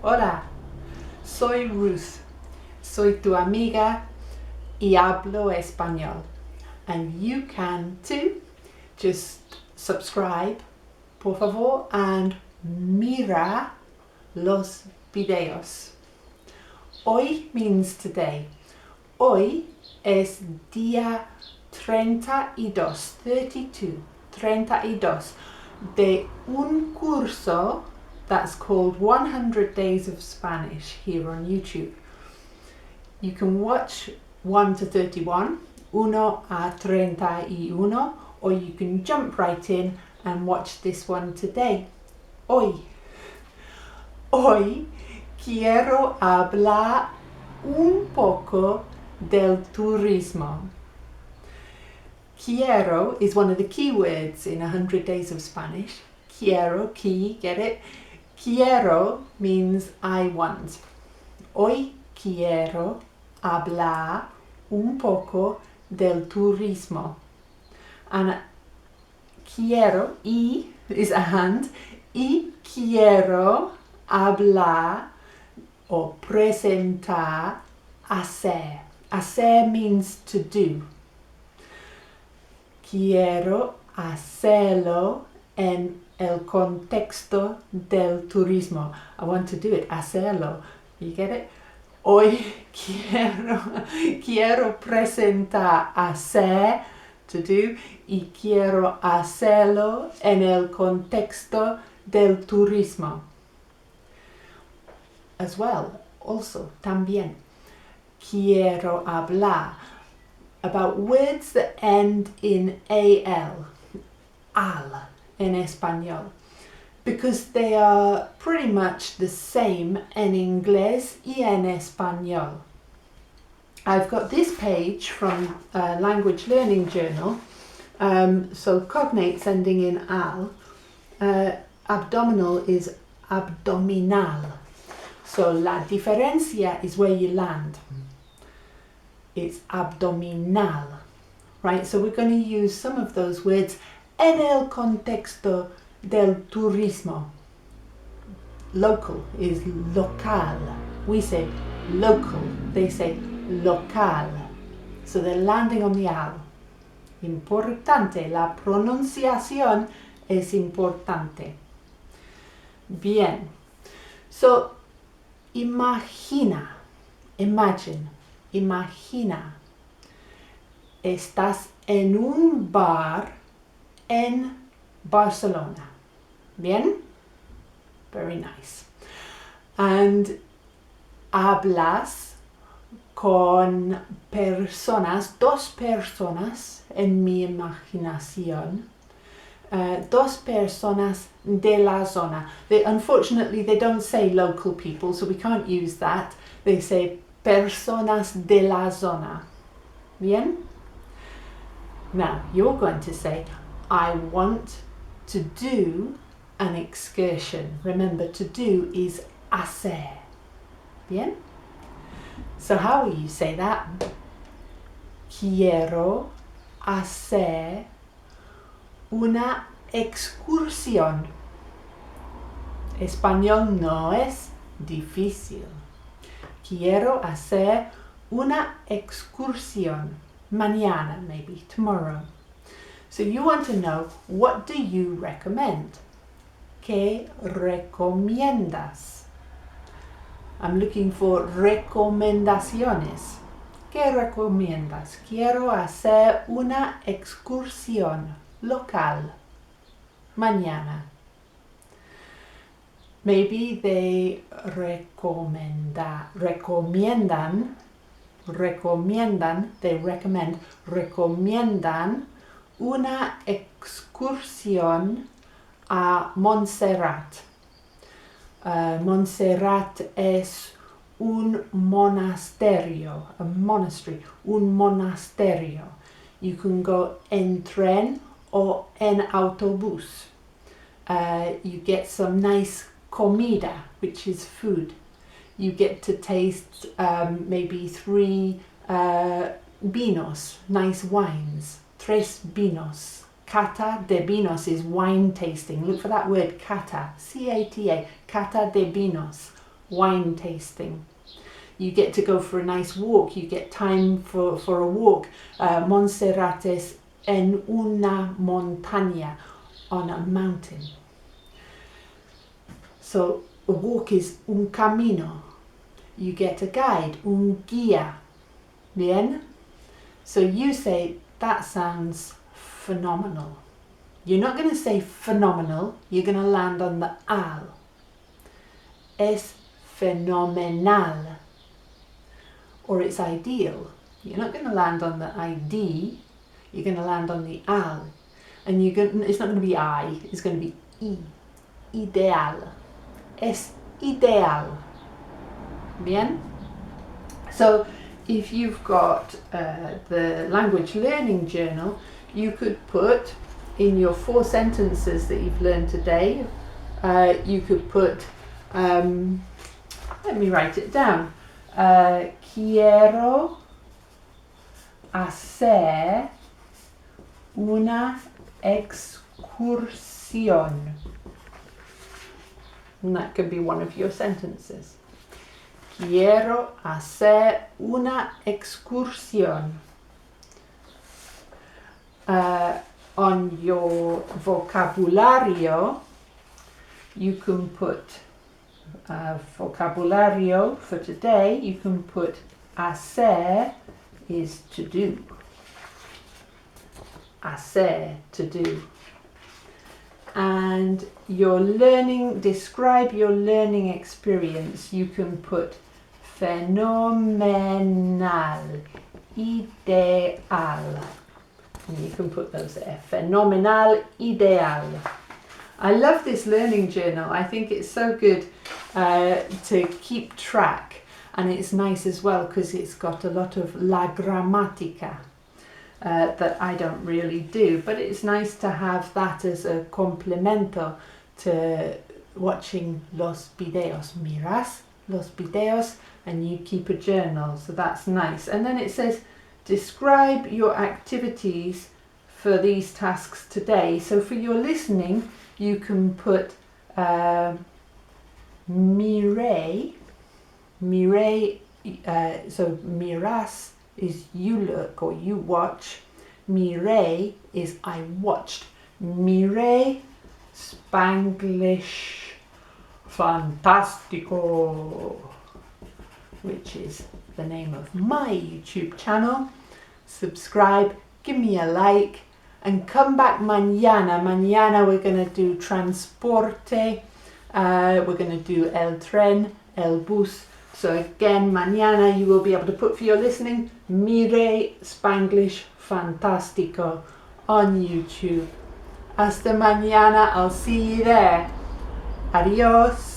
Hola, soy Ruth. Soy tu amiga y hablo español. And you can too. Just subscribe, por favor, and mira los videos. Hoy means today. Hoy es día 32 de un curso that's called 100 Days of Spanish here on YouTube. You can watch 1 to 31, 1 a 31, or you can jump right in and watch this one today. Hoy quiero hablar un poco del turismo. Quiero is one of the key words in 100 Days of Spanish. Quiero, key, get it? Quiero means I want. Hoy quiero hablar un poco del turismo. And quiero, y is and, y quiero hablar or presentar, hacer. Hacer means to do. Quiero hacerlo en el contexto del turismo. I want to do it, hacerlo. You get it? Hoy quiero presentar, hacer, to do, y quiero hacerlo en el contexto del turismo. As well, also, también, quiero hablar about words that end in al in español, because they are pretty much the same en inglés y en español. I've got this page from Language Learning Journal, so cognates ending in al, abdominal is abdominal, so la diferencia is where you land. It's abdominal, right? So we're going to use some of those words en el contexto del turismo. Local is local. We say local, they say local. So they're landing on the al. Importante, la pronunciación es importante. Bien. So, imagine. Imagina, estás en un bar en Barcelona. Bien? Very nice. And hablas con personas, dos personas en mi imaginación, dos personas de la zona. Unfortunately, they don't say local people, so we can't use that. They say personas de la zona. Bien? Now, you're going to say, I want to do an excursion. Remember, to do is hacer. Bien? So how will you say that? Quiero hacer una excursión. Español no es difícil. Quiero hacer una excursión. Mañana, maybe, tomorrow. So you want to know, what do you recommend? ¿Qué recomiendas? I'm looking for recomendaciones. ¿Qué recomiendas? Quiero hacer una excursión local. Mañana. Maybe they recomiendan, recomiendan una excursión a Montserrat. Montserrat es un monasterio, a monastery, un monasterio. You can go en tren or en autobús. You get some nice comida, which is food. You get to taste maybe 3 vinos, nice wines. 3 vinos. Cata de vinos is wine tasting. Look for that word, cata, C-A-T-A, cata de vinos, wine tasting. You get to go for a nice walk. You get time for a walk. Montserrat es en una montaña, on a mountain. So a walk is un camino. You get a guide, un guía. Bien? So you say, that sounds phenomenal. You're not going to say phenomenal, you're going to land on the al. Es fenomenal. Or it's ideal. You're not going to land on the ID, you're going to land on the al. And it's not going to be I, it's going to be I. Ideal. Es ideal. Bien? So if you've got the language learning journal, you could put in your 4 sentences that you've learned today, you could put, let me write it down. Quiero hacer una excursión. And that could be one of your sentences. Quiero hacer una excursión. On your vocabulario, you can put vocabulario for today, you can put hacer is to do. Hacer, to do. And your learning, describe your learning experience, you can put fenomenal, ideal. And you can put those there. Fenomenal, ideal. I love this learning journal. I think it's so good to keep track. And it's nice as well because it's got a lot of la gramática that I don't really do. But it's nice to have that as a complemento to watching los videos. Miras los videos and you keep a journal. So that's nice. And then it says, describe your activities for these tasks today. So for your listening, you can put mire, so miras is you look or you watch. Mire is I watched. Mire Spanglish Fantastico, which is the name of my YouTube channel. Subscribe, give me a like, and come back mañana. Mañana we're going to do transporte, we're going to do el tren, el bus. So again, mañana you will be able to put for your listening, Mire Spanglish Fantastico on YouTube. Hasta mañana, I'll see you there. Adios.